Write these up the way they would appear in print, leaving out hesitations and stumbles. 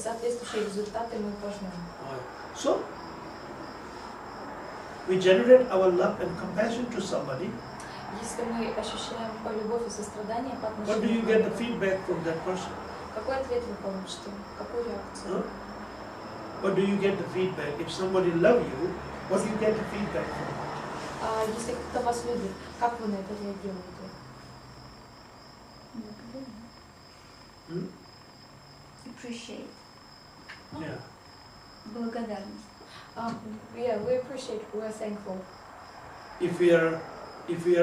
соответствующие результаты мы пожнем. So, we generate our love and compassion to somebody. Если мы ощущаем любовь и сострадание по What do you отношению к get the кому-то, feedback from that person? какой ответ вы получите? Какую реакцию? What do you get the feedback? If somebody love you, what do you get the feedback from? Если кто-то вас любит, как вы на это реагируете? Appreciate. Yeah. Благодарность. Yeah, we appreciate, we are thankful. If we are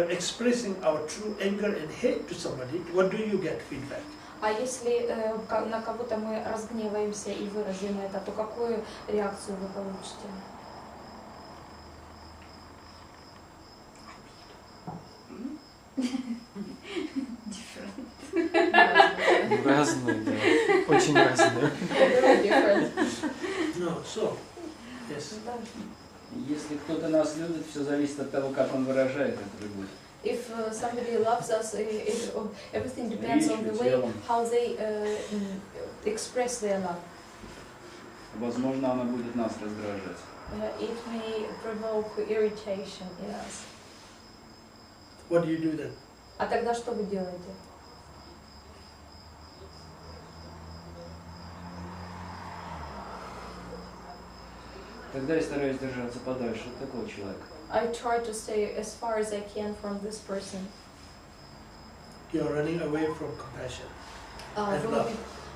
expressing our true anger and hate to somebody, what do you get feedback? А если на кого-то мы разгневаемся и выразим это, то какую реакцию вы получите? Разные, да. Очень разные. No, so, yes. Если кто-то нас любит, все зависит от того, как он выражает эту любовь. If somebody loves us, everything depends on the way how they express their love. Возможно, она будет нас раздражать. It may provoke irritation in us. What do you do then? А тогда что вы делаете? Тогда я стараюсь держаться подальше от такого человека. I try to stay as far as I can from this person. You are running away from compassion and love.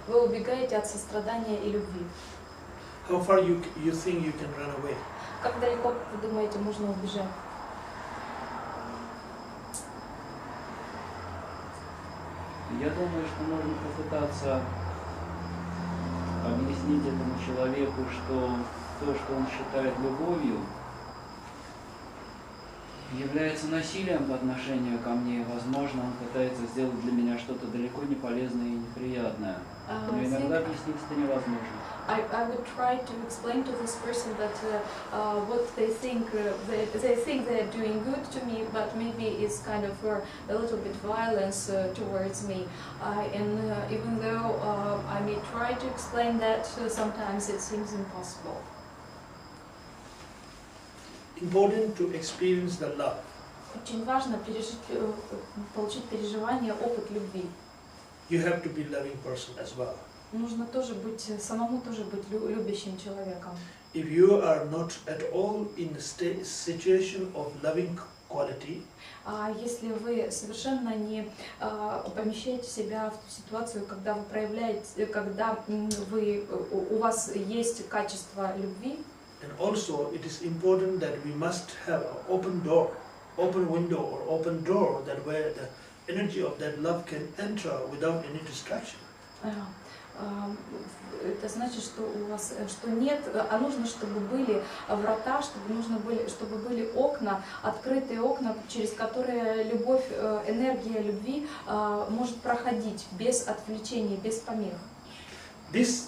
Вы убегаете от сострадания и любви. How far you think you can run away? Как далеко, как вы думаете, можно убежать? Я думаю, что можно попытаться объяснить этому человеку, что то, что он считает любовью, является насилием по отношению ко мне. Возможно, он пытается сделать для меня что-то далеко не полезное и неприятное. Но иногда объяснить это невозможно. I would try to explain to this person that what they think they're doing good to me, but maybe it's kind of a little bit violence towards me. And even though I may try to explain that, sometimes it seems impossible. Important to experience the love. Очень важно получить переживание, опыт любви. You have to be a loving person as well. Нужно тоже быть, самому тоже быть любящим человеком. If you are not at all in a situation of loving quality, если вы совершенно не помещаете себя в ту ситуацию, когда вы проявляете, когда у вас есть качество любви, and also it is important that we must have an open door, open window or open door that where the energy of that love can enter without any distraction. Это значит, что у вас что нет, а нужно, чтобы были врата, чтобы были окна, открытые окна, через которые любовь, энергия любви может проходить без отвлечений, без помех. This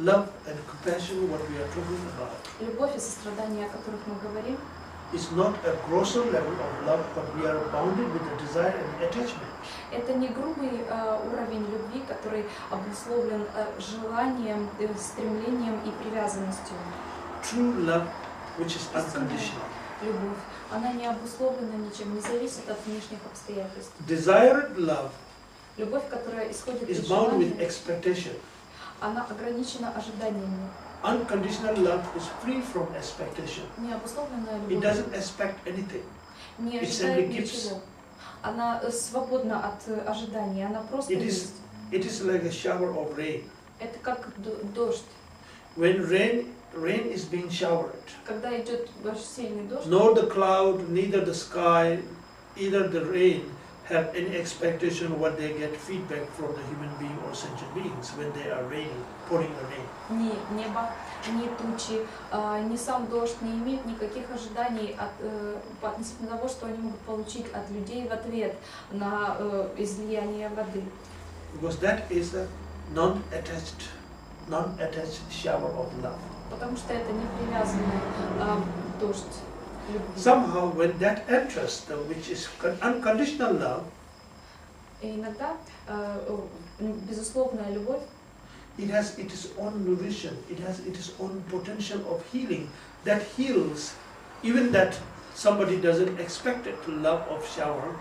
love and compassion, what we are talking about, любовь и сострадание, о которых мы говорим, is not a grosser level of love, but we are bounded with the desire and attachment. Это не грубый уровень любви, который обусловлен желанием, стремлением и привязанностью. True love, which is unconditional. Любовь, она не обусловлена ничем, не зависит от внешних обстоятельств. Desired love любовь, которая исходит is из bound with желания, expectation. она ограничена ожиданиями. Unconditional love is free from expectation. Не обусловленная It любовь doesn't expect anything. не It ожидает simply gives. ничего. Она свободна от ожиданий, она просто есть. It is like a shower of rain. Это как дождь. When rain is being showered, Когда идет сильный дождь, nor the cloud, neither the sky, either the rain have any expectation what they get feedback from the human being or sentient beings when they are raining, pouring the rain. ни небо, ни тучи, ни сам дождь не имеют никаких ожиданий относительно того, что они могут получить от людей в ответ на излияние воды. Because that is a non-attached shower of love. Потому что это не привязанный дождь любви. Somehow when that enters, which is unconditional love, И иногда безусловная любовь, it has its own nourishment, it has its own potential of healing that heals, even that somebody doesn't expect it, love of shower,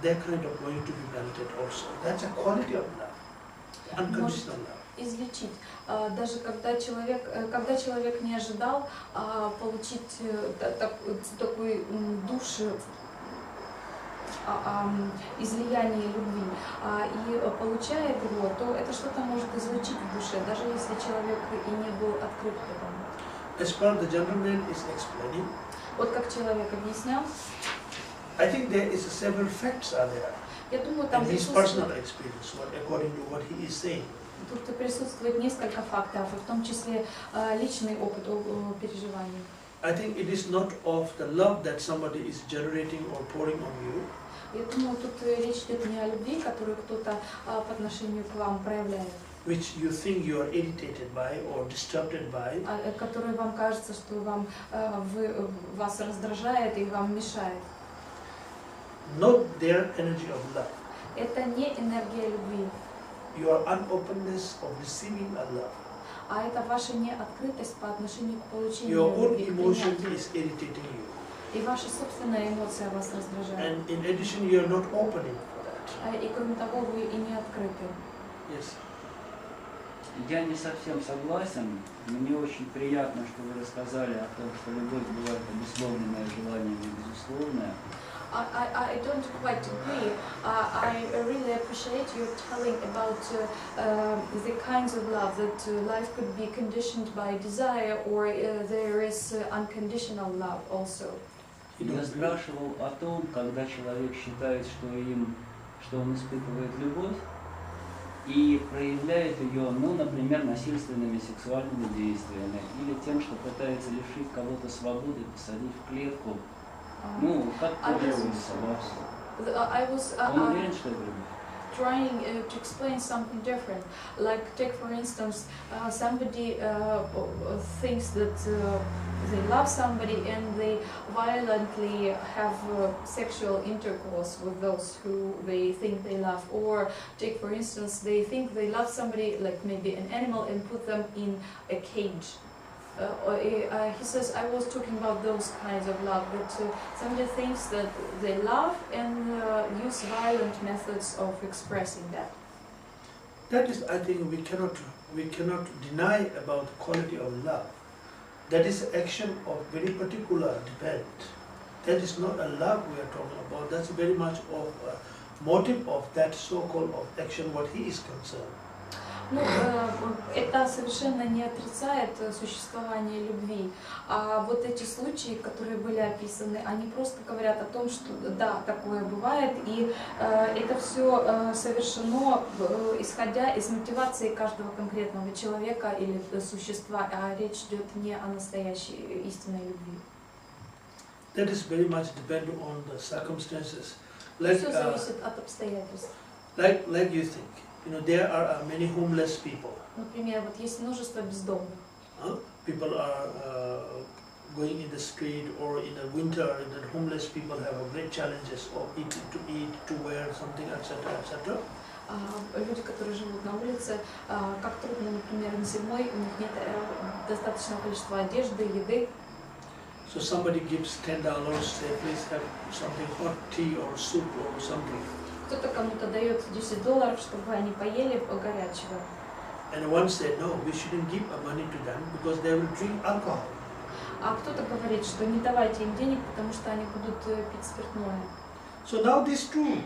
they're kind of going to be melted also. That's a quality of love, unconditional love. Излечить. Даже когда человек не ожидал получить такой душ, излияние любви, и получает его, то это что-то может излечить в душе, даже если человек и не был открыт к этому. As per the gentleman is explaining, Вот как человек объяснял, I think there is several facts are there. я думаю, там And his personal experience, according to what he is saying. Тут присутствует несколько фактов, в том числе личный опыт переживаний. I think it is not of the love that somebody is generating or pouring on you. Я думаю, тут речь идет не о любви, которую кто-то по отношению к вам проявляет. Which you think you are irritated by or disturbed by. Которая вам кажется, что вас раздражает и вам мешает. Not their energy of love. Это не энергия любви. Your unopenness of receiving a love. А это ваша неоткрытость по отношению к получению Your own любви, к emotion принятию. is irritating you. И ваша собственная эмоция вас раздражает. And in addition, you are not opening for that. И кроме того, вы и не открыты. Yes. Я не совсем согласен. Мне очень приятно, что вы рассказали о том, что любовь бывает обусловленная желанием и безусловная. I don't quite agree. I really appreciate you telling about the kinds of love, that life could be conditioned by desire, or there is unconditional love also. Я спрашивал о том, когда человек считает, что он испытывает любовь и проявляет ее, например, насильственными сексуальными действиями или тем, что пытается лишить кого-то свободы, посадить в клетку. Как проявляется вас? Он уверен, что это любовь? Trying to explain something different. Like, take for instance, somebody thinks that they love somebody and they violently have sexual intercourse with those who they think they love. Or take for instance, they think they love somebody, like maybe an animal, and put them in a cage. He says, I was talking about those kinds of love, that somebody thinks that they love and use violent methods of expressing that. That is, I think, we cannot deny about the quality of love. That is action of very particular depend. That is not a love we are talking about. That's very much of a motive of that so-called of action, what he is concerned. Это совершенно не отрицает существование любви. А вот эти случаи, которые были описаны, они просто говорят о том, что да, такое бывает, и это все совершено исходя из мотивации каждого конкретного человека или существа, а речь идет не о настоящей истинной любви. That is very much dependent on the circumstances. Все зависит от обстоятельств. Like you think. There are many homeless people. Например, вот есть множество бездомных. People are going in the street, or in the winter, the homeless people have great challenges of to eat, to wear something, etc., etc. Люди, которые живут на улице, как трудно, например, зимой, у них нет достаточного количества одежды, еды. So somebody gives $10, say, please have something hot, tea or soup or something. Кто-то кому-то дает $10, чтобы они поели горячего. And one said, no, we shouldn't give money to them because they will drink alcohol. А кто-то говорит, что не давайте им денег, потому что они будут пить спиртное. So now these two.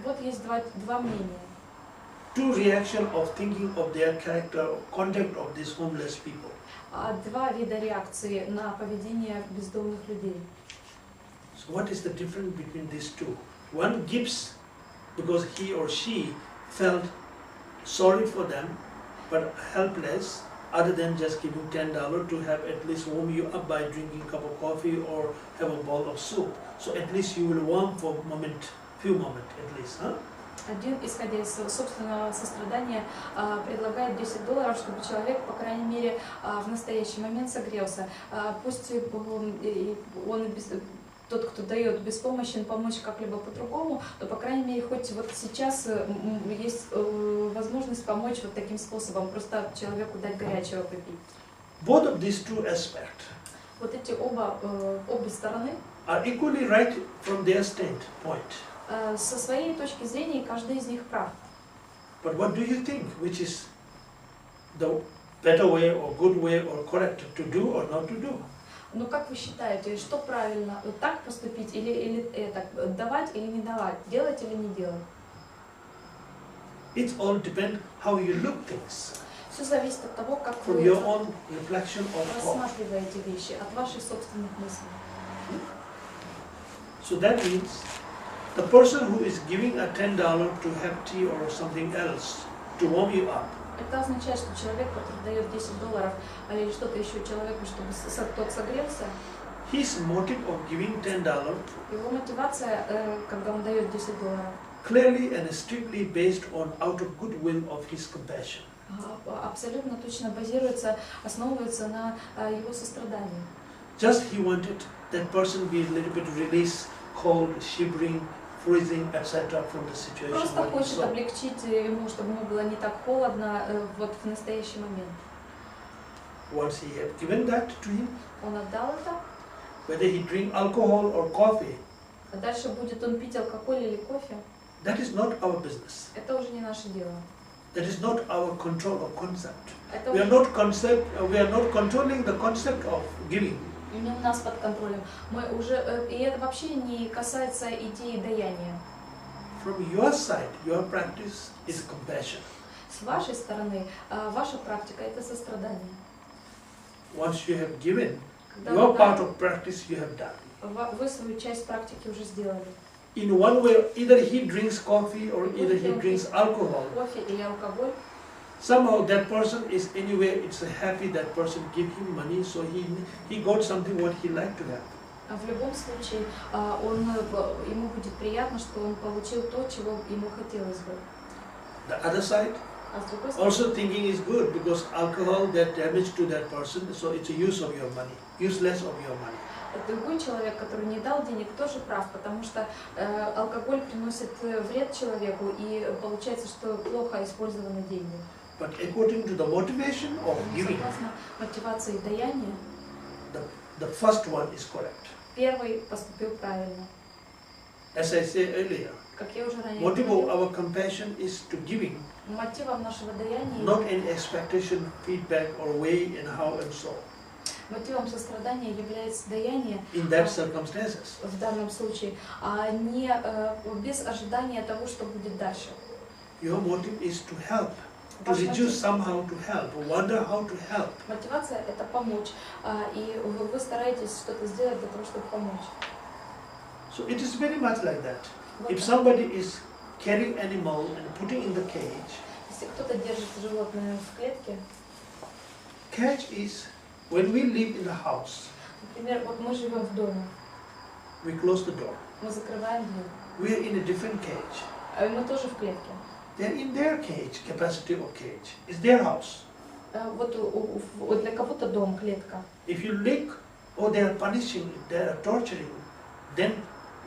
Вот есть два мнения. Two reaction of thinking of their character, conduct of these homeless people. Два вида реакции на поведение бездомных людей. So what is the difference between these two? One gives because he or she felt sorry for them, but helpless, other than just giving $10 to have at least warm you up by drinking a cup of coffee or have a bowl of soup. So at least you will warm for a moment, few moments at least, huh? Один, исходя из собственного сострадания, предлагает $10, чтобы человек, по крайней мере, в настоящий момент согрелся. Пусть он тот, кто дает, беспомощен помочь как-либо по-другому, то, по крайней мере, хоть вот сейчас есть возможность помочь вот таким способом, просто человеку дать горячего попить. Both of these two aspects Вот эти обе стороны, are equally right from their standpoint. со своей точки зрения, каждый из них прав. But what do you think? Which is the better way or good way or correct to do or not to do? Ну как вы считаете, что правильно, вот так поступить или так, давать или не давать, делать или не делать? It all depends how you look things. Все зависит от того, как From вы your own reflection of thought. рассматриваете вещи, от ваших собственных мыслей. So that means the person who is giving a $10 to have tea or something else to warm you up, Это означает, что человек, который дает $10 или что-то еще человеку, чтобы тот согрелся, his motive of giving $10 его мотивация, когда он дает $10, clearly and strictly based on out of goodwill of his compassion. абсолютно точно базируется, основывается на его сострадании. Just he wanted that person be a little bit released, cold, shivering, freezing, etc. from the situation. Просто what he хочет saw. облегчить ему, чтобы ему было не так холодно вот в настоящий момент. Once he had given that to him, Он отдал это, whether he drink alcohol or coffee, а дальше будет он пить алкоголь или кофе, that is not our business. это уже не наше дело. That is not our control or concept. Это We are уже we are not controlling the concept of giving. не у нас под контролем. Мы уже, и это вообще не касается идеи даяния. From your side, your practice is compassion. С вашей стороны, ваша практика – это сострадание. Once you have given, Когда your вы part of practice you have done. вы свою часть практики уже сделали. In one way, either he drinks coffee or either he drinks alcohol. Кофе или алкоголь. Somehow that person is anyway, it's happy that person give him money, so he got something what he like to have. В любом случае, ему будет приятно, что он получил то, чего ему хотелось бы. The other side, А с другой стороны, also thinking is good because alcohol that damage to that person, so it's a use of your money, useless of your money. другой человек, который не дал денег, тоже прав, потому что алкоголь приносит вред человеку, и получается, что плохо использованы деньги. But according to the motivation of giving, Согласно мотивации даяния, the first one is correct. первый поступил правильно. As I said earlier, Как я уже ранее motive of говорила, our compassion is to giving, мотивом нашего даяния, not any expectation, feedback or way and how and so. мотивом сострадания является даяние In that circumstances, в данном случае, а не без ожидания того, что будет дальше. your motive is to help, to Ваш reduce мотив- somehow to help, wonder how to help. Мотивация – это помочь, и вы стараетесь что-то сделать для того, чтобы помочь. So it is very much like that. Вот If так. somebody is carrying animal and putting in the cage, Если кто-то держит животное в клетке, cage is when we live in the house, например, вот мы живем в доме, we close the door. мы закрываем дверь, We are in a different cage. а мы тоже в клетке. They're in their cage, capacity of cage. It's their house. Вот для кого-то дом, клетка. If you look, oh, they are punishing, they are torturing, then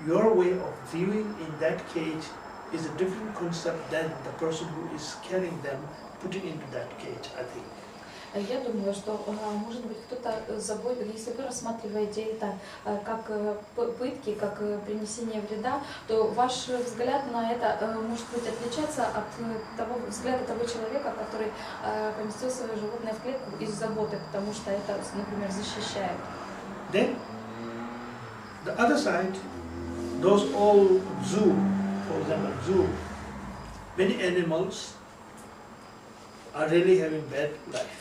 your way of viewing in that cage is a different concept than the person who is carrying them, putting into that cage, I think. Я думаю, что, может быть, кто-то заботится, если вы рассматриваете это как пытки, как принесение вреда, то ваш взгляд на это может быть отличаться от того взгляда того человека, который поместил свое животное в клетку из заботы, потому что это, например, защищает. Then, the other side, those old zoo, for example, zoo, many animals are really having bad life.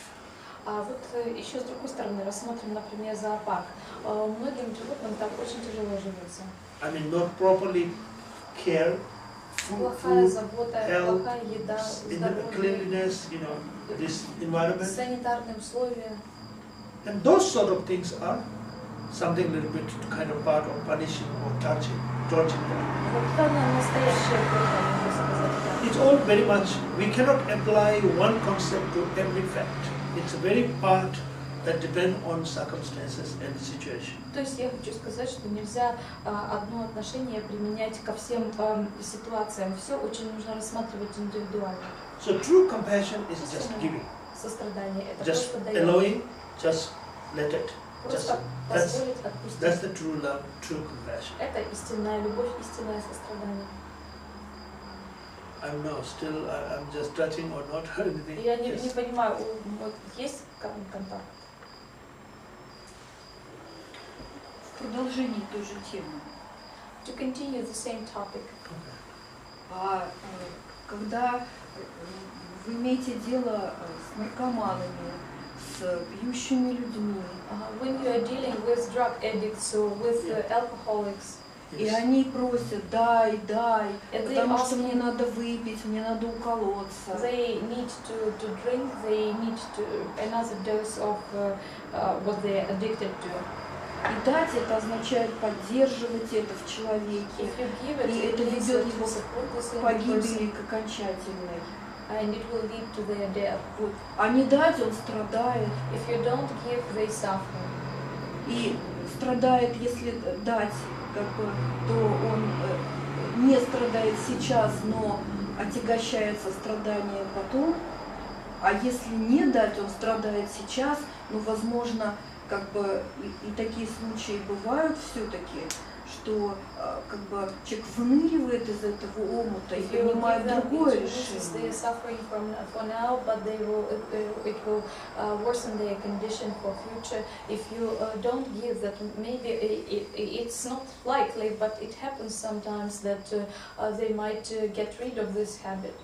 А вот еще с другой стороны рассмотрим, например, зоопарк. Многим животным там очень тяжело живется. I mean, not properly care, Плохая food, забота, health, плохая еда, in the здоровье, cleanliness, this environment. санитарные условия. And those sort of things are something a little bit kind of part of punishing or torturing them. Вот это настоящее преданное, можно сказать, да. It's all very much, we cannot apply one concept to every fact. It's a very part that depend on circumstances and situation. То есть я хочу сказать, что нельзя одно отношение применять ко всем ситуациям. Все очень нужно рассматривать индивидуально. So true compassion is just giving. Сострадание это Just просто дает. allowing, just let it. Просто позволить отпустить. That's the true love, true compassion. Это истинная любовь, истинное сострадание. I'm just touching or not or anything. Я не понимаю, вот есть контакт? В продолжении той же темы. To continue the same topic. Когда вы имеете дело с наркоманами, с пьющими людьми, When you are dealing with drug addicts or with alcoholics, и они просят, дай, and they потому ask что мне надо выпить, мне надо уколоться. they need to drink, they need another dose of what they are addicted to. И дать это означает поддерживать это в человеке. If you give it, И it это means ведет that you его support this к person, погибели, к окончательной. and it will lead to their death. Вот. А не дать, он страдает. If you don't give, they suffer. И страдает, если дать, то он не страдает сейчас, но отягощается страданием потом. А если не дать, он страдает сейчас, но возможно, и такие случаи бывают все-таки, что человек выныривает из этого омута и принимает другое решение. They are suffering for now, but it will worsen their condition for future. If you don't give that, maybe it's not likely, but it happens sometimes that they might get rid of this habit.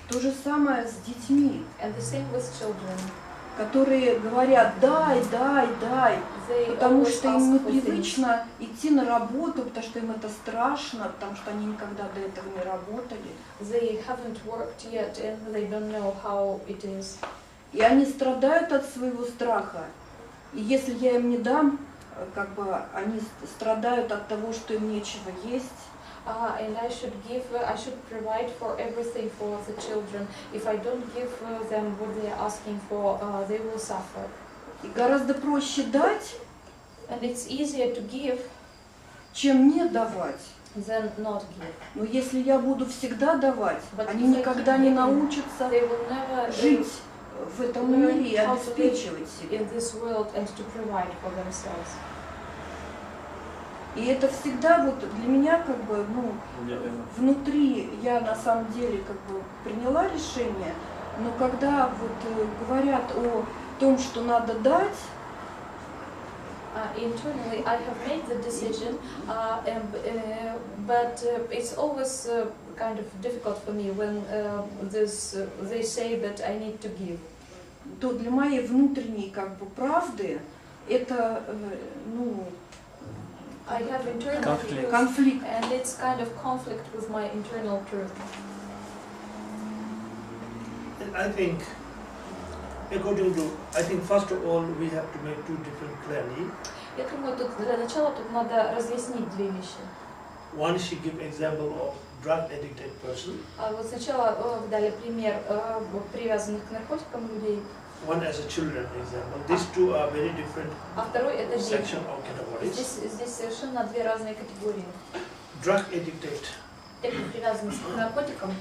То же самое с детьми, And the same with children. которые говорят дай, потому что им непривычно идти на работу, потому что им это страшно, потому что они никогда до этого не работали. They haven't worked yet and they don't know how it is. И они страдают от своего страха. И если я им не дам, они страдают от того, что им нечего есть. And I should provide for everything for the children. If I don't give them what they are asking for, they will suffer. И гораздо проще дать, And it's easier to give чем не давать. than not give. Но если я буду всегда давать, But они if I никогда keep не giving, научатся They will never жить в этом мире и how to live обеспечивать себя. in this world and to provide for themselves. И это всегда для меня внутри я на самом деле приняла решение, но когда говорят о том, что надо дать, Internally, I have made the decision, but it's always kind of difficult for me when they say that I need to give. то для моей внутренней правды это I have internal truth, конфликт. and it's kind of conflict with my internal truth. And I think first of all we have to make two different clearly. Я думаю, для начала надо разъяснить две вещи. One, she give example of drug addicted person. Вот сначала дали пример привязанных к наркотикам людей. One as a children example. These two are very different А второй это дети. section of categories. Здесь совершенно две разные категории. Drug addicted. Это привязанность к наркотикам.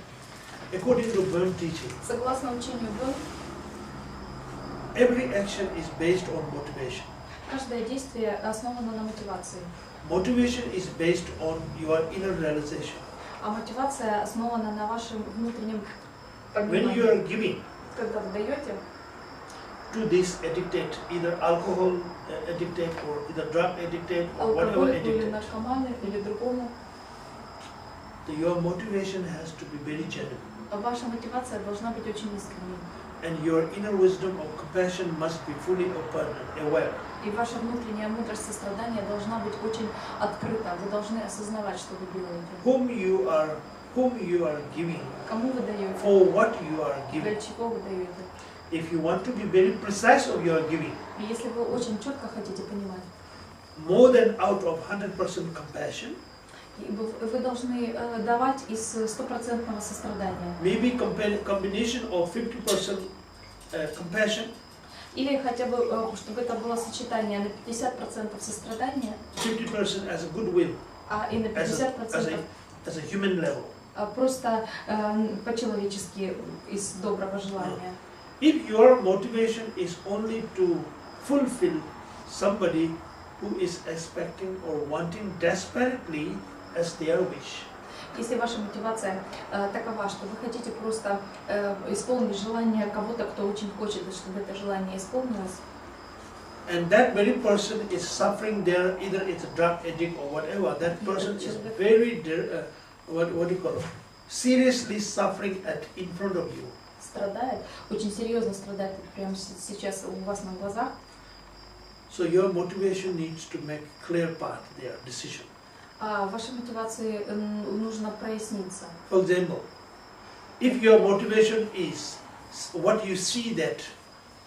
According to Burn teaching, Согласно учению Бон, every action is based on motivation. каждое действие основано на мотивации. Motivation is based on your inner realization. А мотивация основана на вашем внутреннем When you понимании. are giving Когда вы даете to this addicted, either alcohol addicted or either drug addicted or whatever алкоголику или addicted, наркоману или другому, your motivation has to be very genuine. ваша мотивация должна быть очень искренней. And your inner wisdom of compassion must be fully open and aware. И ваша внутренняя мудрость сострадания должна быть очень открыта. Вы должны осознавать, что вы делаете. Whom you are giving, Кому вы даете? for what you are Для giving. чего вы даете? If you want to be very precise of your giving, И если вы очень четко хотите понимать, more than out of 100% compassion, и вы должны давать из стопроцентного сострадания. maybe combination of 50% compassion Или хотя бы, чтобы это было сочетание на 50% сострадания, 50% as a goodwill, и на 50% as a human level. просто по-человечески из доброго желания. If your motivation is only to fulfill somebody who is expecting or wanting desperately as their wish, Если ваша мотивация такова, что вы хотите просто исполнить желание кого-то, кто очень хочет, чтобы это желание исполнилось, and that very person is suffering there, either it's a drug addict or whatever, that person is very, what do you call it, seriously suffering in front of you. страдает, очень серьезно страдает прямо сейчас у вас на глазах, So your motivation needs to make clear path there, decision. Вашей мотивации нужно проясниться. For example, if your motivation is what you see that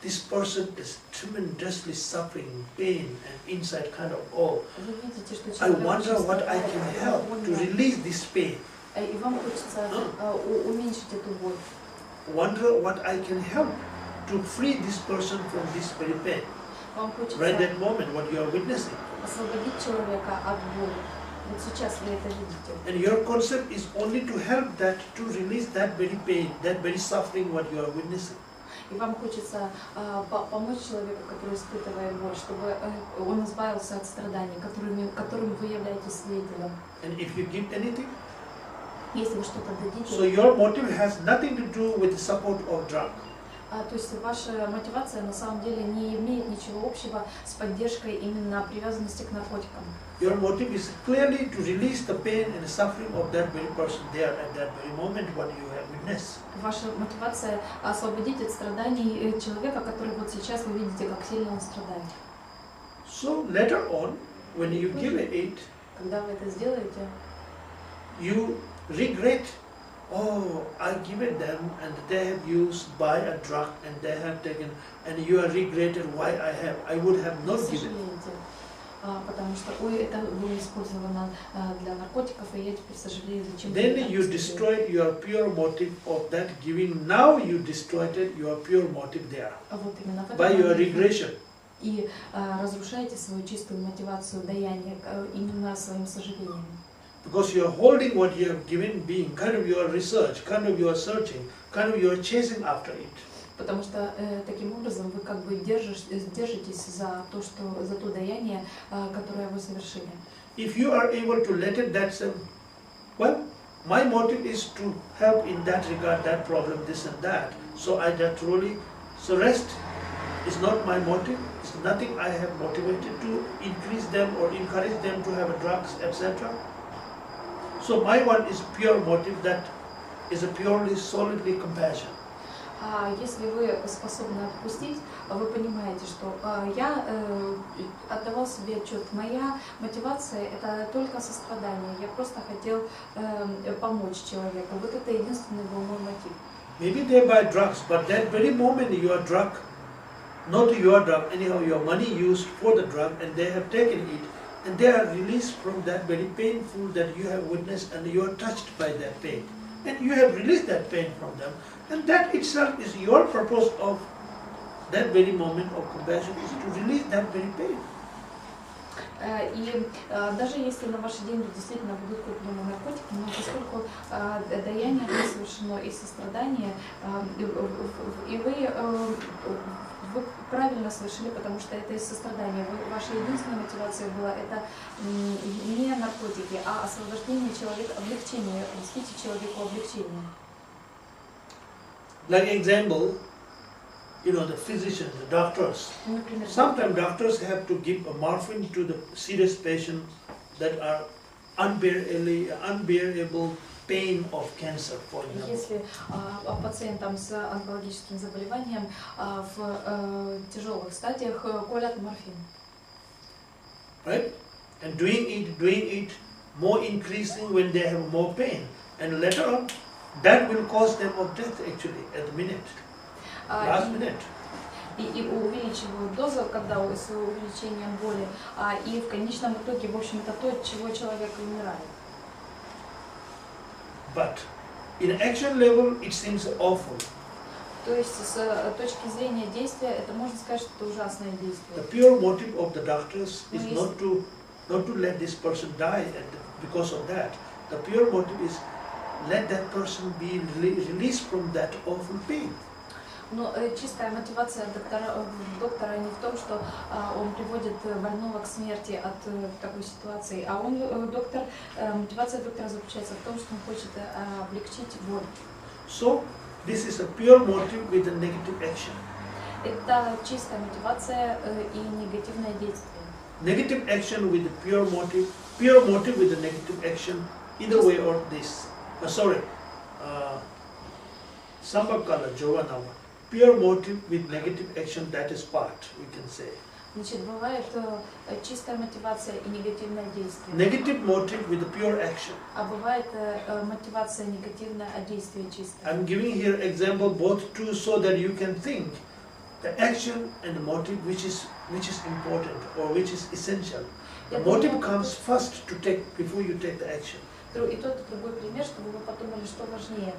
this person is tremendously suffering pain and inside kind of, oh, Вы видите, что I человек wonder очень what I страдает, can help to release this pain. И вам хочется уменьшить эту боль. Wonder what I can help to free this person from this very pain. Вам хочется Right that moment, what you are witnessing. освободить человека от боли. Вот сейчас вы это видите. And your concept is only to help that, to release that very pain, that very suffering what you are witnessing. И вам хочется помочь человеку, который испытывает боль, чтобы он избавился от страданий, которым вы являетесь свидетелем. And if you give anything, Если вы что-то дадите, so your motive has nothing to do with the support of drug. то есть ваша мотивация на самом деле не имеет ничего общего с поддержкой именно привязанности к наркотикам. Your motive is clearly to release the pain and the suffering of that very person there at that very moment what you have witnessed. Ваша мотивация освободить от страданий человека, который вот сейчас вы видите, как сильно он страдает. So later on, when you give it, Когда вы это сделаете, you regret, oh, I give it them and they have used buy a drug and they have taken, and you are regretted why I would have вы not given. сожалеете, потому что это было использовано для наркотиков, и я теперь сожалею, зачем я Then это you сделала. destroyed your pure motive of that giving. Now you destroyed your pure motive there Вот именно в этом by your моменте. regression. И разрушаете свою чистую мотивацию даяния именно своим сожалением. Because you are holding what you have given being, kind of your research, kind of your searching, kind of your chasing after it. Потому что таким образом вы как бы держитесь за то даяние, которое вы совершили. If you are able to let it that say, well, my motive is to help in that regard, that problem, this and that. So I that truly, so rest is not my motive. It's nothing I have motivated to increase them or encourage them to have drugs, etc. So my one is pure motive, that is a purely, solidly compassion. Если вы способны отпустить, вы понимаете, что я отдавал себе отчет. Моя мотивация – это только сострадание. Я просто хотел помочь человеку. Вот это единственный был мой мотив. Maybe they buy drugs, but that very moment your drug, not your drug, anyhow your money used for the drug, and they have taken it, and they are released from that very painful that you have witnessed, and you are touched by that pain. And you have released that pain from them, and that itself is your purpose of that very moment of compassion, is to release that very pain. И даже если на ваши деньги действительно будут куплены наркотики, но поскольку даяние было совершено из сострадания, и вы правильно совершили, потому что это из сострадания. Ваша единственная мотивация была это не наркотики, а освобождение человека, облегчение, обеспечить человеку облегчение. Like example, you know, the physicians, the doctors. Например, Sometimes doctors have to give a morphine to the serious patients that are unbearable pain of cancer, for example. если пациентам с онкологическим заболеванием в тяжелых стадиях колят морфин. Right? And doing it, more increasing when they have more pain. And later on, that will cause them of death actually at the minute, last minute. И увеличивают дозу, когда с увеличением боли, и в конечном итоге, в общем, это то, от чего человек умирает. But in action level, it seems awful. То есть с точки зрения действия это можно сказать, что это ужасное действие. The pure motive of the doctors is not to let this person die because of that. The pure motive is let that person be released from that awful pain. Но чистая мотивация доктора не в том, что он приводит больного к смерти от такой ситуации, а мотивация доктора заключается в том, что он хочет облегчить боль. So this is a pure motive with a negative action. Это чистая мотивация и негативное действие. Negative action with the pure motive with the negative action, either way or this. Sambakala Jovanava. Pure motive with negative action, that is part, we can say. Значит, бывает чистая мотивация и негативное действие. Negative motive with the pure action. А бывает мотивация негативная, а действие чистое. I'm giving here example both two so that you can think the action and the motive which is important or which is essential. The motive comes first to take before you take the action. И тот, и другой пример, чтобы вы подумали, что важнее.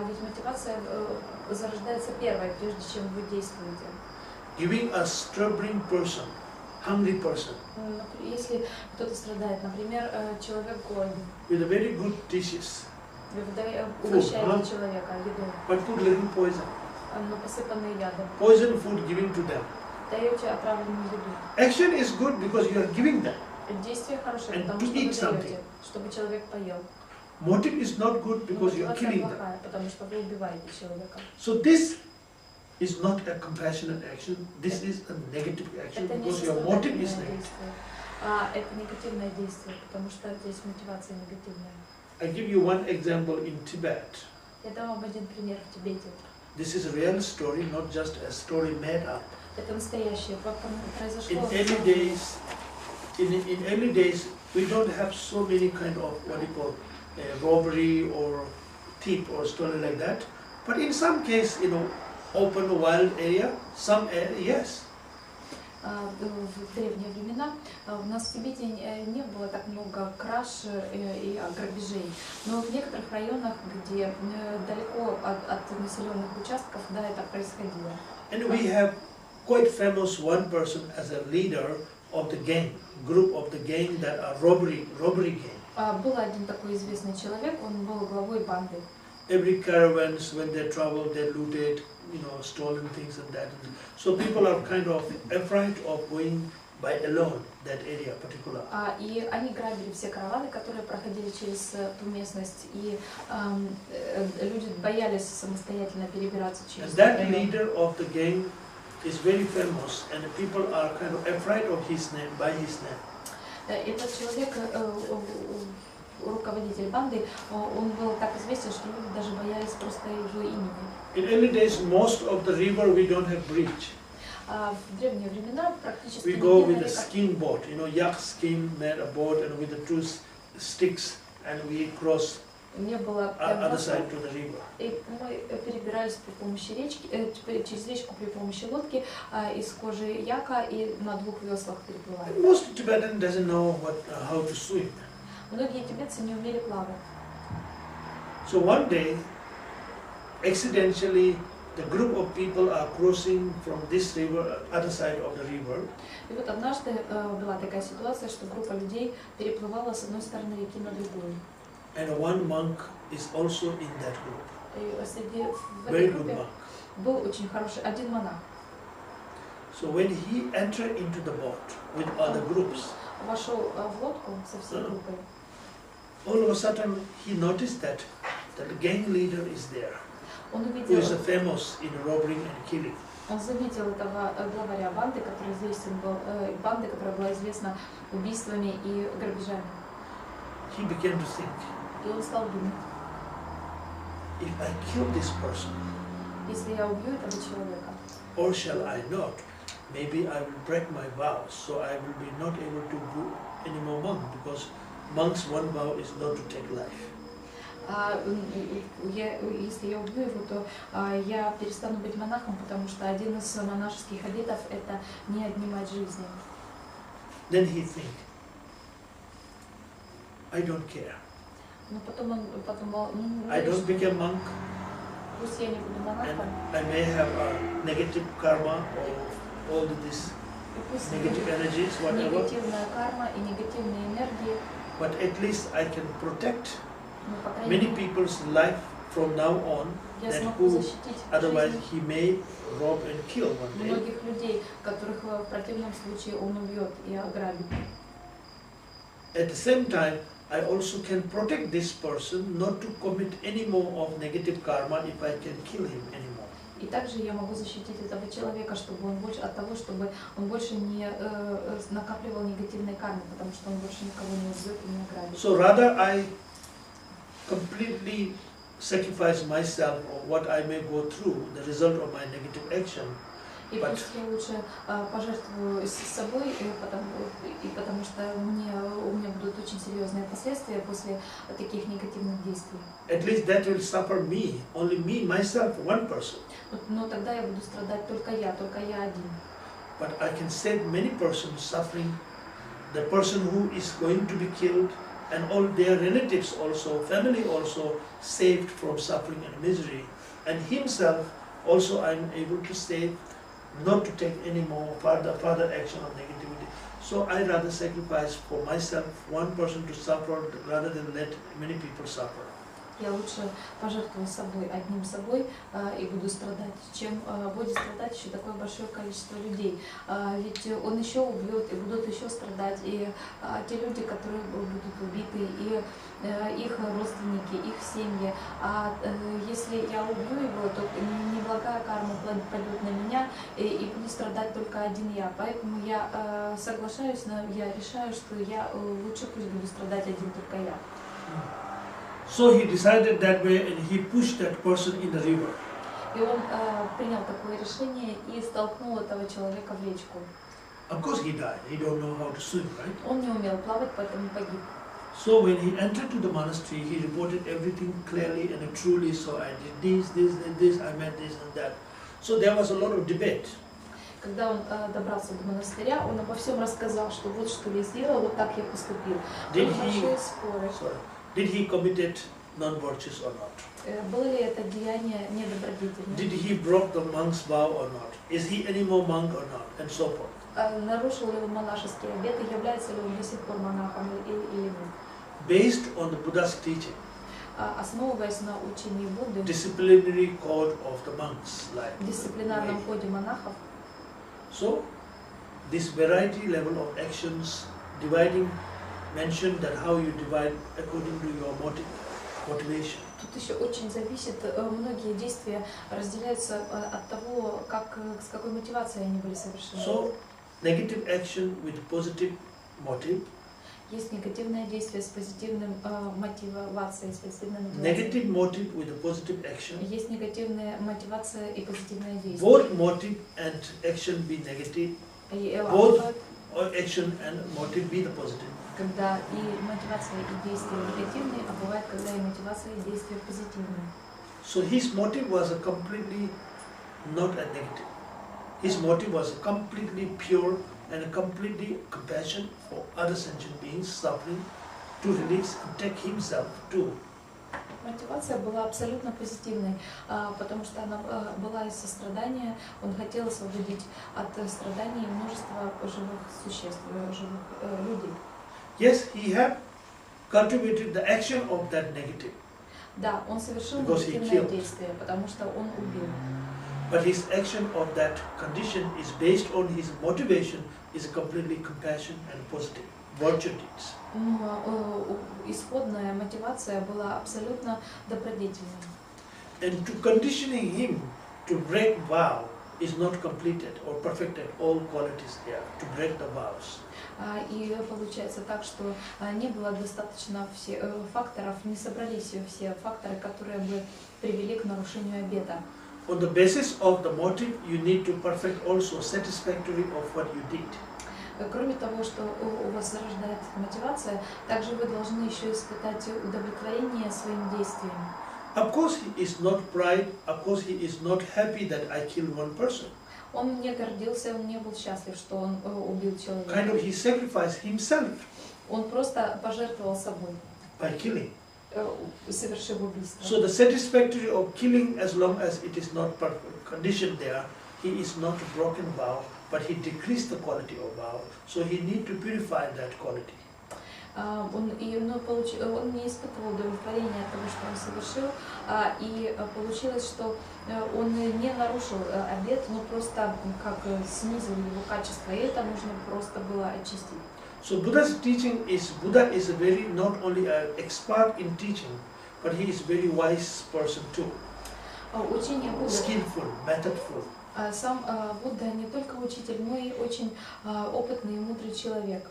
Ведь мотивация зарождается первой, прежде чем вы действуете. Giving a struggling person, hungry person, если кто-то страдает, например, человек голоден, with a very good dishes, вы угощаете человека едой, but put little poison. Но посыпанный ядом. Poison food giving to them. Даете отравленную еду. Action is good because you are giving them. Действие хорошее, And потому to что вы eat something. даете, чтобы человек поел. Motive is not good because you are Мотивация killing them. плохая, потому что вы убиваете человека. So this is not a compassionate action. This is a negative action Это не because your motive is сострадательное negative. действие, это негативное действие, потому что здесь мотивация негативная. I give you one example in Tibet. Я дам вам один пример в Тибете. This is a real story, not just a story made up. Это настоящее, произошло. In early days, we don't have so many kind of what you call robbery or thief or story like that. But in some case, open wild area, some area, yes. В древние времена у нас в Тибете не было так много краж и грабежей, но в некоторых районах, где далеко от населенных участков, да, это происходило. And we have quite famous one person as a leader of the gang, group of the gang that are robbery gang. Был один такой известный человек, он был главой банды. Every caravans, when they travel, they looted, stolen things and that. So people are kind of afraid of going by alone that area particular. И они грабили все караваны, которые проходили через ту местность, и люди боялись самостоятельно перебираться через And that leader of the gang is very famous, and people are kind of afraid of his name, by his name. Этот человек, руководитель банды, он был так известен, что люди даже боялись просто его имени. In early days, most of the river we don't have bridge. В древние времена практически We go with a skin boat, yak skin made a boat, and with the two sticks, and we cross не было other side to the river. И мы перебирались при помощи речки, через речку при помощи лодки из кожи яка и на двух веслах переплывали. Most Tibetan doesn't know how to swim. Многие тибетцы не умели плавать. So one day, accidentally, the group of people are crossing from this river, other side of the river. И вот однажды была такая ситуация, что группа людей переплывала с одной стороны реки на другую. And one monk is also in that group. И среди в Very этой good группе monk. был очень хороший один монах. So when he entered into the boat with other groups, Вошел в лодку со всей группой. all of a sudden he noticed that the gang leader is there, Он who увидел, is famous in robbing and killing. он заметил этого главаря банды, который известен был, банды, которая была известна убийствами и грабежами. He began to think, И он стал думать, if I kill this person, если я убью этого человека, or shall I not, maybe I will break my vows, so I will be not able to do any more monk, because monk's one vow is not to take life. Если я убью его, то я перестану быть монахом, потому что один из монашеских обетов – это не отнимать жизни. Then he think, I don't care. Но потом он подумал, I don't become monk. Пусть я не буду and монахом, I may have a negative karma or all this и пусть negative energies, whatever, негативная карма и негативные энергии, but at least I can protect ну, по крайней many мере, people's life from now on, я that смогу who защитить otherwise жизнь he may rob and kill one day. многих людей, которых в противном случае он убьет и ограбит. At the same time, I also can protect this person not to commit any more of negative karma if I can kill him anymore. И также я могу защитить этого человека, чтобы он больше от того, чтобы он больше не накапливал негативной кармы, потому что он больше никого не убьет и не ограбит. So rather I completely sacrifice myself or what I may go through, the result of my negative action. И пусть я лучше пожертвую собой, потому что у меня будут очень серьезные последствия после таких негативных действий. At least that will suffer me, only me, myself, one person. Но тогда я буду страдать только я один. But I can save many persons suffering, the person who is going to be killed and all their relatives also, family also saved from suffering and misery. And himself also I am able to save, not to take any more further action of negativity. So I rather sacrifice for myself one person to suffer rather than let many people suffer. Я лучше пожертвую собой, одним собой, и буду страдать, чем будет страдать еще такое большое количество людей. Ведь он еще убьет, и будут еще страдать, и те люди, которые будут убиты, и их родственники, их семьи. А если я убью его, то неблагая карма пойдет на меня, и буду страдать только один я. Поэтому я соглашаюсь, я решаю, что я лучше пусть буду страдать один только я. So he decided that way and he pushed that person in the river. И он принял такое решение и столкнул этого человека в речку. Of course he died, he don't know how to swim, right? Он не умел плавать, поэтому погиб. So when he entered to the monastery, he reported everything clearly and truly, so I did this, I meant this and that. So there was a lot of debate. Когда он добрался до монастыря, он обо всем рассказал, что вот что я сделал, вот так я поступил. Были большие споры. Did he committed non-virtues or not? Было ли это деяние недобродетельное? Did he broke the monk's vow or not? Is he any more monk or not? And so forth. Нарушил ли он монашеские обеты, является ли он до сих пор монахом или нет? Based on the Buddha's teaching, основываясь на учении Будды, disciplinary code of the monks, like в дисциплинарном коде монахов. So, this variety level of actions, dividing, mentioned that how you divide according to your motivation. Тут еще очень зависит, многие действия разделяются от того, с какой мотивацией они были совершены. So, negative action with positive motive. Есть негативное действие с позитивным мотивацией, с позитивной мотивацией. Negative motive with a positive action. Есть негативная мотивация и позитивное действие. Both motive and action be negative. Both action and motive be the positive. Когда и мотивация, и действия негативные, а бывает, когда и мотивация, и действия позитивные. So his motive was a completely not a negative. His motive was a completely pure and a completely compassion for other sentient beings suffering to release and take himself too. Мотивация была абсолютно позитивной, потому что она была из сострадания. Он хотел освободить от страданий множество живых существ, живых людей. Yes, he had cultivated the action of that negative. Да, он совершил негативное действие, потому что он убил. But his action of that condition is based on his motivation is completely compassion and positive virtue deeds. Но исходная мотивация была абсолютно добродетельной. And to conditioning him to break vow is not completed or perfected all qualities there to break the vows. И получается так, что не было достаточно факторов, не собрались все факторы, которые бы привели к нарушению обета. On the basis of the motive, you need to perfect also satisfactory of what you did. Кроме того, что у вас зарождается мотивация, также вы должны еще испытать удовлетворение своим действиям. Of course, he is not pride. Of course, he is not happy that I killed one person. Он не гордился, он не был счастлив, что он убил человека. Kind of he sacrificed himself Он просто пожертвовал собой. by killing. совершив убийство. So the satisfactory of killing, as long as it is not conditioned there, he is not a broken vow, but he decreased the quality of vow. So he need to purify that quality. Он не испытывал удовлетворения от того, что он совершил, и получилось, что он не нарушил обет, но просто как снизил его качество, и это нужно просто было очистить. So Buddha's teaching is, Buddha is a very, not only an expert in teaching, but he is a very wise person too. Учение Будды, Skillful, methodful. сам Будда не только учитель, но и очень опытный и мудрый человек.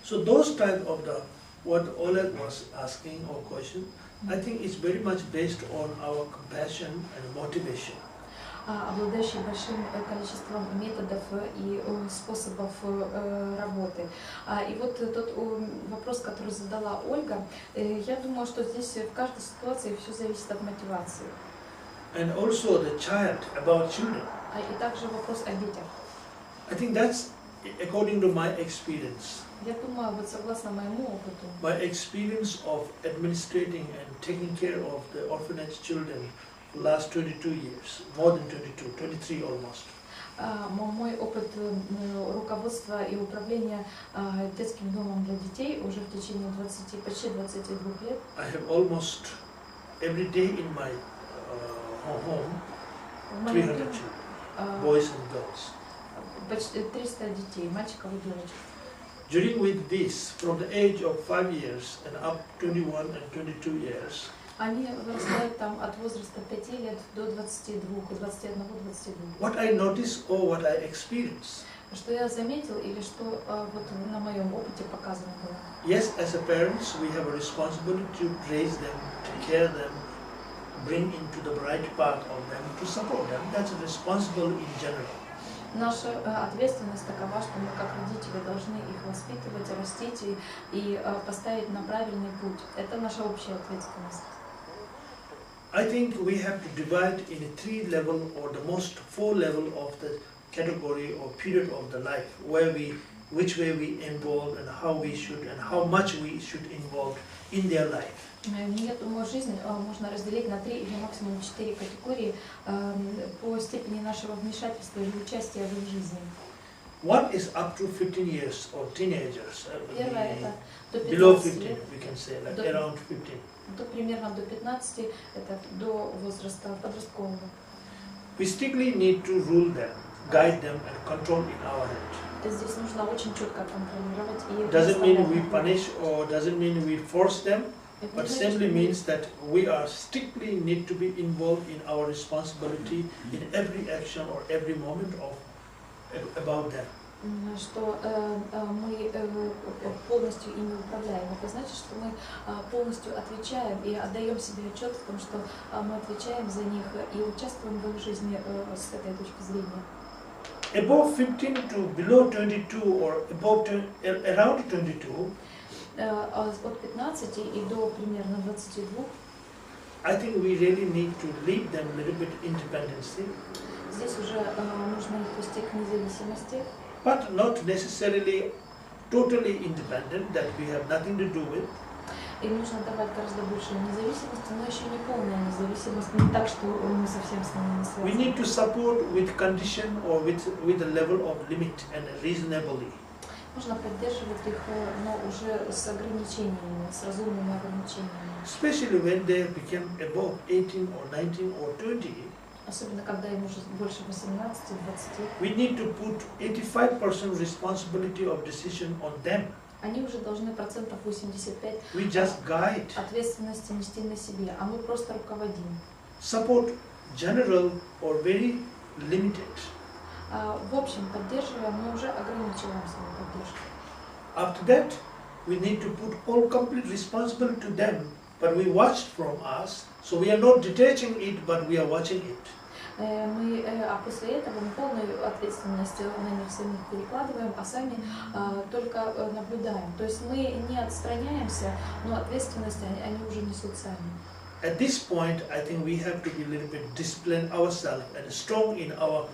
So those type of the, what Oleg was asking or question, I think it's very much based on our compassion and motivation. Обладающий большим количеством методов и способов работы. И вот тот вопрос, который задала Ольга, я думаю, что здесь в каждой ситуации все зависит от мотивации. And also the child, about children. И также вопрос о детях. I think that's according to my experience. Я думаю, вот согласно моему опыту, My experience of administrating and taking care of the orphanage children for the last 22 years, more than 22, 23 almost. мой опыт руководства и управления детским домом для детей уже в течение почти 22 лет. I have almost every day in my home 300 children, boys and girls. Почти 300 детей, мальчиков и девочек. During with this, from the age of 5 years and up 21 and 22 years, Они вырастают там от возраста 5 лет до 22, 21-22. what I notice or what I experience, Что я заметил или что вот на моем опыте показано было. yes, as a parents, we have a responsibility to raise them, take care of them, bring into the right path of them, to support them. That's responsible in general. Наша ответственность такова, что мы как родители должны их воспитывать, растить и поставить на правильный путь. Это наша общая ответственность. I think we have to divide in a 3 level or the most 4 level of the category or period of the life, where which way we involve and how we should and how much we should involve in their life. Я думаю, жизнь можно разделить на 3 или максимум 4 категории по степени нашего вмешательства или участия в их жизни. One is up to 15 years or teenagers. Первое это до Below 15 15, лет, we can say, like around 15. примерно до 15, это до возраста подросткового. We strictly need to rule them, guide them and control in our hand. Здесь нужно очень четко контролировать и Doesn't mean we наставлять. punish or doesn't mean we force them, Это but не значит, simply что means that we are strictly need to be involved in our responsibility in every action or every moment of about them. что мы полностью ими управляем. Это значит, что мы полностью отвечаем и отдаем себе отчет в том, что мы отвечаем за них и участвуем в их жизни с этой точки зрения. Above 15 to below 22 or above around 22, От 15 и до примерно 22 I think we really need to leave them a little bit independency, здесь уже нужно их вести к независимости, but not necessarily totally independent, that we have nothing to do with. им нужно давать гораздо больше независимости, но еще не полная независимость, не так, что мы совсем с ними не We связаны. need to support with condition or with a level of limit and reasonably. Нужно поддерживать их, но уже с ограничениями, с разумными ограничениями. Especially when they become above 18 or 19 or 20, Особенно когда им уже больше 18-20. we need to put 85% responsibility of decision on them. Они уже должны 85% We just guide, ответственности нести на себе, а мы просто руководим. support general or very limited. В общем, поддерживаем, но уже ограничиваем свою поддержку. After that, we need to put all complete responsibility to them, but we watch from us, so we are not detaching it, but we are watching it. А после этого мы полную ответственность на них самих перекладываем, а сами только наблюдаем. То есть мы не отстраняемся, но ответственность они уже несут сами. At this point, I think we have to be a little bit disciplined ourselves and strong in our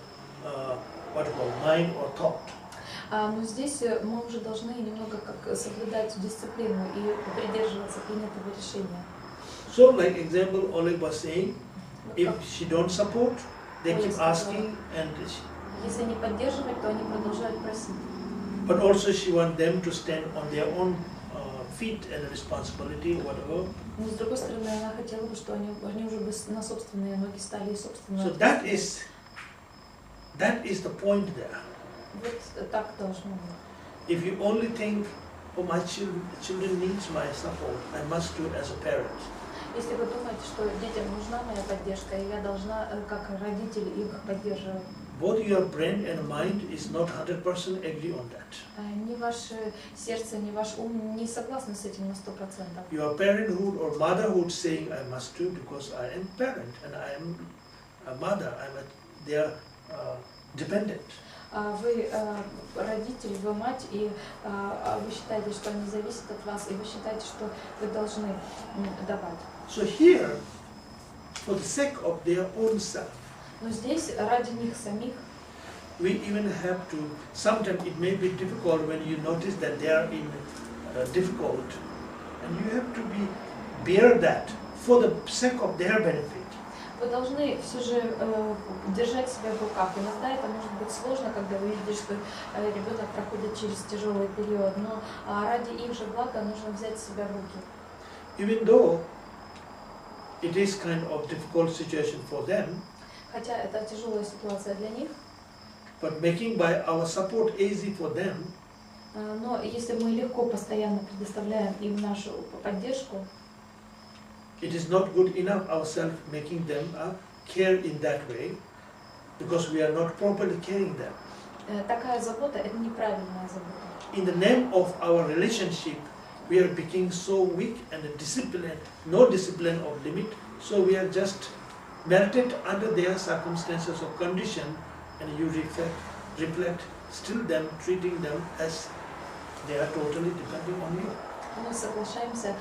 what we call mind or thought. Но здесь мы уже должны немного как соблюдать дисциплину и придерживаться принятого решения. So, like example, Oleg was saying, if she don't support, they keep asking, and если не поддерживать, то они продолжают просить. but also she wants them to stand on their own feet and responsibility, whatever. Но с другой стороны, она хотела бы, что они уже бы на собственные ноги стали и собственные. So that is the point there. Вот так должно быть. If you only think, oh, my children needs my support, I must do as a parent. Если вы думаете, что детям нужна моя поддержка, и я должна, как родитель, их поддерживать. Both your brain and mind is not 100% agree on that. Ни ваше сердце, ни ваш ум не согласны с этим на 100%. Your parenthood or motherhood saying I must do because I am parent and I am a mother, their dependent. Вы родитель, вы мать, и вы считаете, что они зависят от вас, и вы считаете, что вы должны давать. So here, for the sake of their own self, Но здесь ради них самих. We even have to, sometimes it may be difficult when you notice that they are in difficult, and you have to bear that for the sake of their benefit. Вы должны все же держать себя в руках. Иногда это может быть сложно, когда вы видите, что ребенок проходит через тяжелый период, но ради их же блага нужно взять себя в руки. Even though it is kind of difficult situation for them, хотя это тяжелая ситуация для них, but making by our support easy for them, но если мы легко постоянно предоставляем им нашу поддержку, it is not good enough ourselves making them care in that way, because we are not properly caring them. Такая забота – это неправильная забота. In the name of our relationship, we are becoming so weak and disciplined, no discipline of limit, so we are just melted under their circumstances of condition, and you reflect still them, treating them as they are totally depending on you. Мы соглашаемся,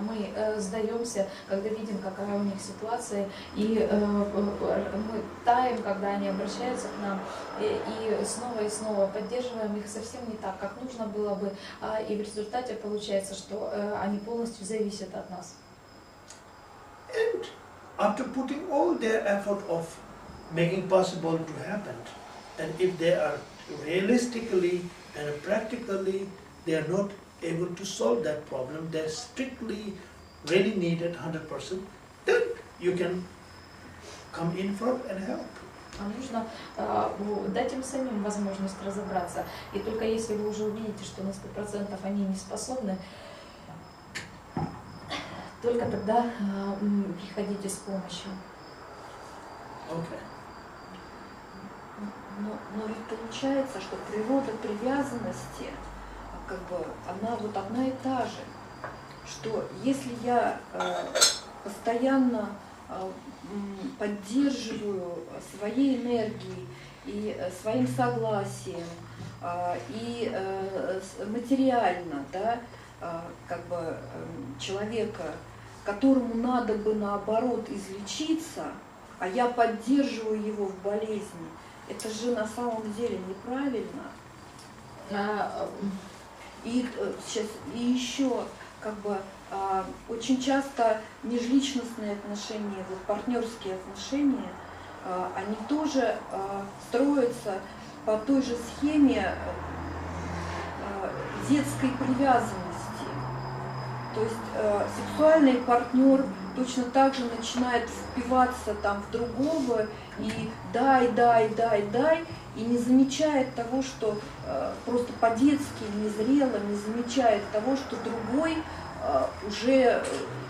мы сдаемся, когда видим, какая у них ситуация, и мы таем, когда они обращаются к нам, и снова поддерживаем их совсем не так, как нужно было бы, и в результате получается, что они полностью зависят от нас. And after putting all their effort of making possible to happen, and if they are realistically and practically, they are not able to solve that problem, they strictly really needed 100%, then you can come in front and help. Нужно дать им самим возможность разобраться. И только если вы уже увидите, что на 100% они не способны, только тогда приходите с помощью. Okay. Но ведь получается, что природа привязанности, как бы, она вот одна и та же, что если я постоянно поддерживаю своей энергией и своим согласием и материально, да, как бы человека, которому надо бы наоборот излечиться, а я поддерживаю его в болезни, это же на самом деле неправильно. И еще как бы очень часто межличностные отношения, вот партнерские отношения, они тоже строятся по той же схеме детской привязанности. То есть сексуальный партнер точно так же начинает впиваться там в другого и дай, и не замечает того, что просто по-детски, незрело, не замечает того, что другой уже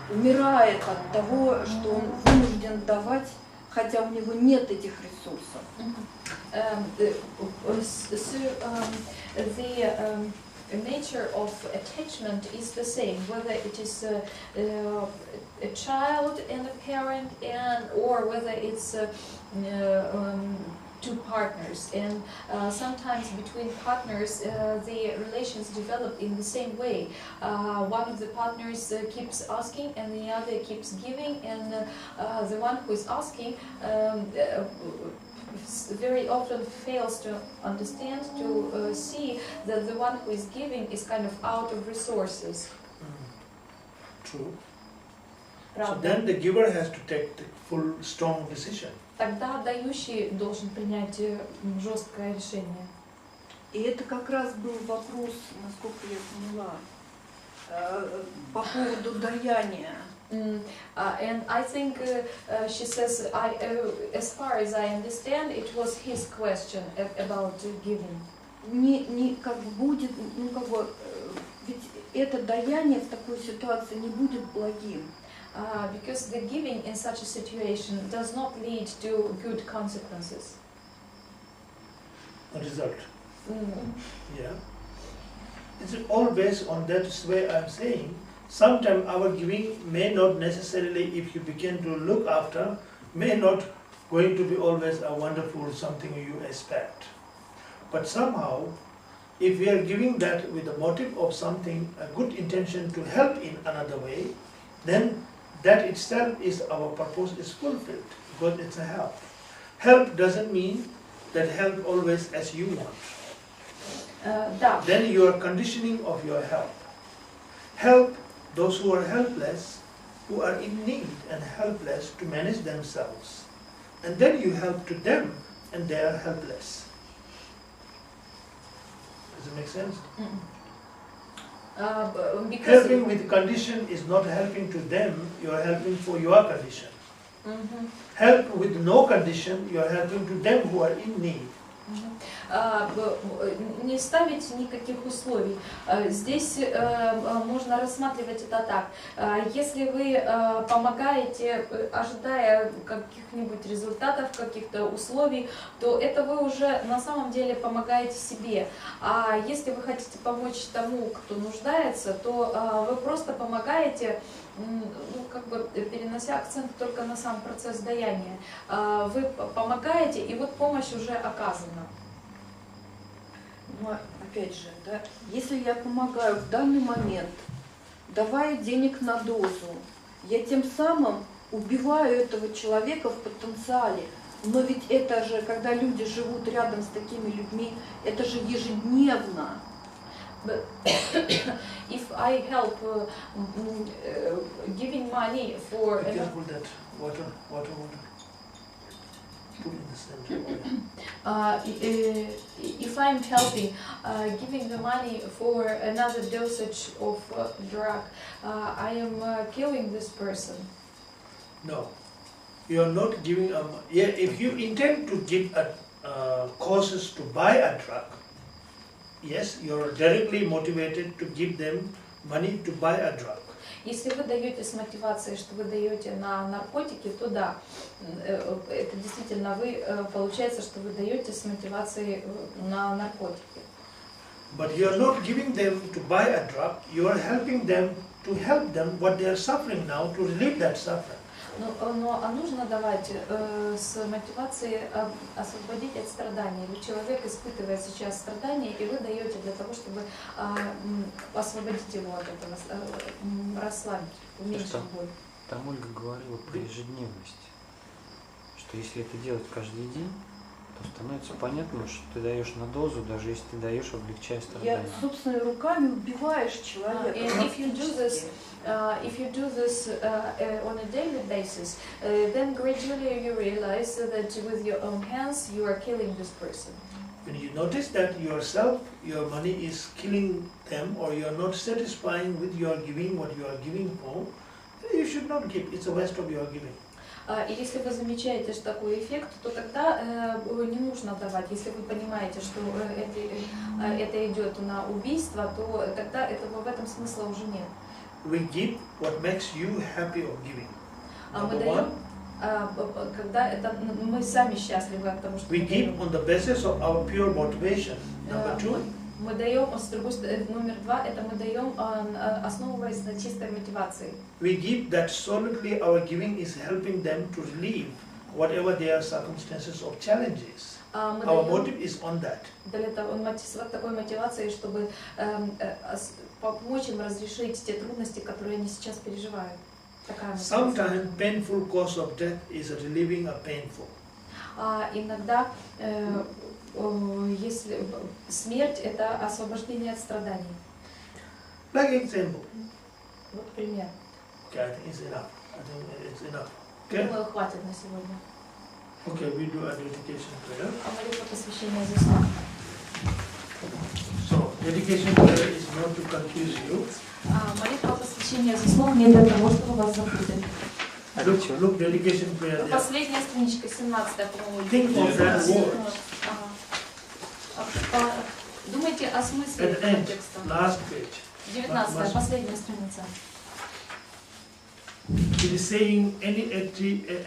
умирает от того, что он вынужден давать, хотя у него нет этих ресурсов. The nature of attachment is the same, whether it is a child and a parent, or whether it's two partners. And sometimes between partners, the relations develop in the same way. One of the partners keeps asking, and the other keeps giving, and the one who is asking very often fails to understand, to see that the one who is giving is kind of out of resources. True. правда, then the giver has to take the full, strong decision. тогда дающий должен принять жесткое решение. И это как раз был вопрос, насколько я поняла, по поводу даяния. And I think she says, as far as I understand, it was his question about giving. Не как будет, ну как бы, ведь это даяние в такой ситуации не будет благим. Because the giving in such a situation does not lead to good consequences. A result. Yeah. It's all based on that way I'm saying. Sometimes our giving may not necessarily, if you begin to look after, may not going to be always a wonderful something you expect. But somehow, if we are giving that with the motive of something, a good intention to help in another way, then that itself is our purpose is fulfilled, because it's a help. Help doesn't mean that help always as you want. Then you are conditioning of your help. Help those who are helpless, who are in need and helpless to manage themselves. And then you help to them and they are helpless. Does it make sense? Helping with condition is not helping to them, you are helping for your condition. Help with no condition, you are helping to them who are in need. Не ставить никаких условий. Здесь можно рассматривать это так. Если вы помогаете, ожидая каких-нибудь результатов, каких-то условий, то это вы уже на самом деле помогаете себе. А если вы хотите помочь тому, кто нуждается, то вы просто помогаете, ну, как бы перенося акцент только на сам процесс даяния. Вы помогаете, и вот помощь уже оказана. Но опять же, да, если я помогаю в данный момент, давая денег на дозу, я тем самым убиваю этого человека в потенциале. Но ведь это же, когда люди живут рядом с такими людьми, это же ежедневно. But if I help giving money for... Be careful that water. Put in the center. If I'm helping, giving the money for another dosage of drug, I am killing this person. No, you are not giving a... Yeah, if you intend to give causes to buy a drug, yes, you are directly motivated to give them money to buy a drug. Если вы даете с мотивацией, что вы даете на наркотики, то да, это действительно вы, получается, что вы даете с мотивацией на наркотики. But you are not giving them to buy a drug, you are helping them to help them what they are suffering now, to relieve that suffering. Но нужно давать с мотивацией освободить от страданий. Ведь человек испытывает сейчас страдания, и вы даете для того, чтобы освободить его от этого, расслабить, уменьшить боль. Там Ольга говорила про ежедневность, что если это делать каждый день, то становится понятно, что ты даешь на дозу, даже если ты даешь, облегчая страдания. Я собственными руками убиваешь человека. If you do this on a daily basis, then gradually you realize that with your own hands you are killing this person. When you notice that yourself, your money is killing them, or you are not satisfying with your giving, what you are giving for, you should not give. It's a waste of your giving. И если вы замечаете такой эффект, то тогда не нужно давать. Если вы понимаете, что это идет на убийство, то тогда этого в этом смысла уже нет. We give what makes you happy of giving. Мы даем, когда мы сами счастливы от того, что we give on the basis of our pure motivation. Number two. Мы даем, с другой стороны, номер два, это мы даем, основываясь на чистой мотивации. We give that solidly our giving is helping them to relieve whatever their circumstances of challenges. Our motive is on that. Для того, такой мотивации, чтобы помочь им разрешить те трудности, которые они сейчас переживают. Sometimes painful cause of death is relieving a painful. Иногда если смерть это освобождение от страданий. Like example. Вот пример. Okay, I think it's enough. I think it's enough. Okay? Думаю, хватит на сегодня. Okay, we do a dedication prayer. А молитва посвящения заслуг. So, dedication prayer is not to confuse you. Молитва посвящения заслуг не для того, чтобы вас запутать. Look, dedication prayer there. Последняя страничка, 17-я, по-моему. Think of that word. Думайте о смысле At the end, текста. last page. 19-я, последняя страница. It is saying any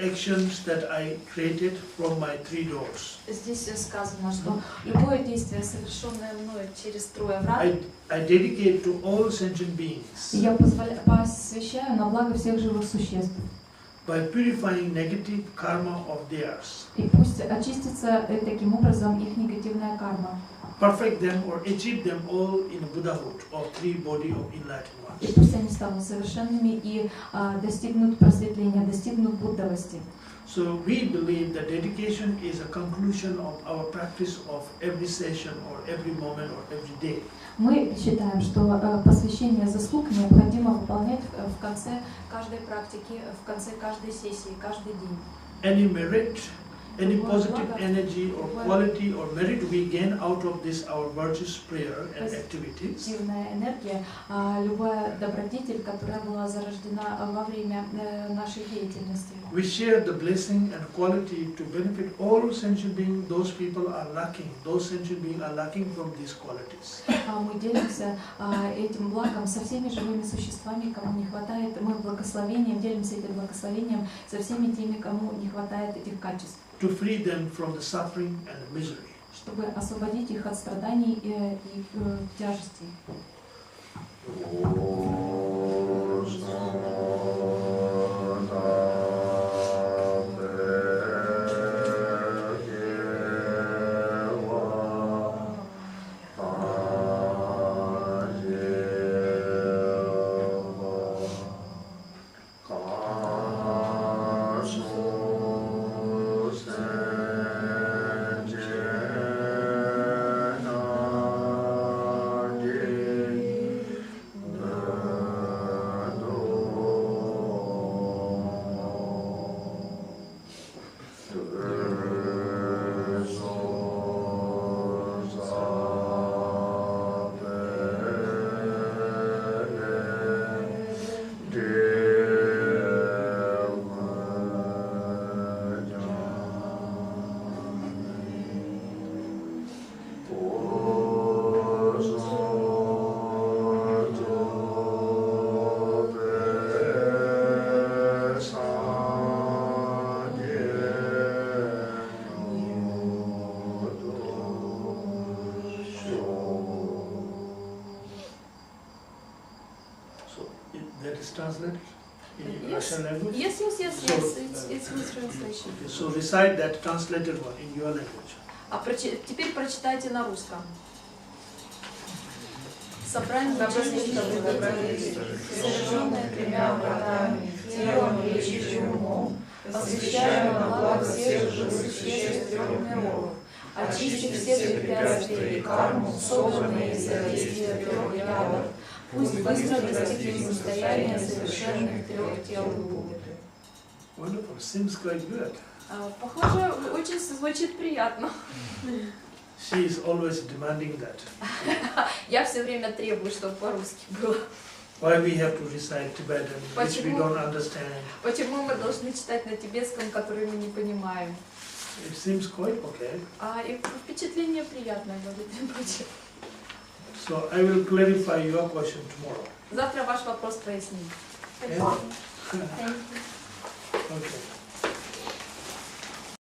actions that I created from my 3 doors. Здесь сказано, что любое действие, совершенное мною через 3 врат, I dedicate to all sentient beings я посвящаю на благо всех живых существ. by purifying negative karma of theirs. И пусть очистится таким образом их негативная карма. Perfect them or achieve them all in Buddhahood or 3 body of enlightenment. И пусть они станут совершенными и достигнут просветления, достигнут буддовости. So we believe that dedication is a conclusion of our practice of every session or every moment or every day. Мы считаем, что посвящение заслуг необходимо выполнять в конце каждой практики, в конце каждой сессии, каждый день. Any merit, any positive energy or quality or merit we gain out of this our virtuous prayer and activities. Позитивная энергия, любая добродетель, которая была зарождена во время нашей деятельности. We share the blessing and quality to benefit all sentient beings. Those people are lacking. Those sentient beings are lacking from these qualities. Мы делимся этим благом со всеми живыми существами, кому не хватает. Мы благословением делимся этим благословением со всеми теми, кому не хватает этих качеств. To free them from the suffering and misery. Чтобы освободить их от страданий и тяжестей. Translated in Yes. Russian language? Yes, So, it's with translation. So recite that translated one in your language. Теперь прочитайте на русском. Собрание чистых добродетелей, совершенное 3 вратами, телом, речью и умом, посвящаем на благо всех живых существ 3 миров, очистив все препятствия и карму, собранные из-за действия 3 ядов, пусть быстро достигнет состояния совершенных 3 тел Будды. Wonderful. Seems quite good. Похоже, очень звучит приятно. She is always demanding that. Я все время требую, чтобы по-русски было. Why we have to recite Tibetan, which we don't understand? Почему мы должны читать на тибетском, который мы не понимаем? It seems quite okay. И впечатление приятное, Латри Ньима. So I will clarify your question tomorrow. Завтра ваш вопрос проясним. Okay. Okay.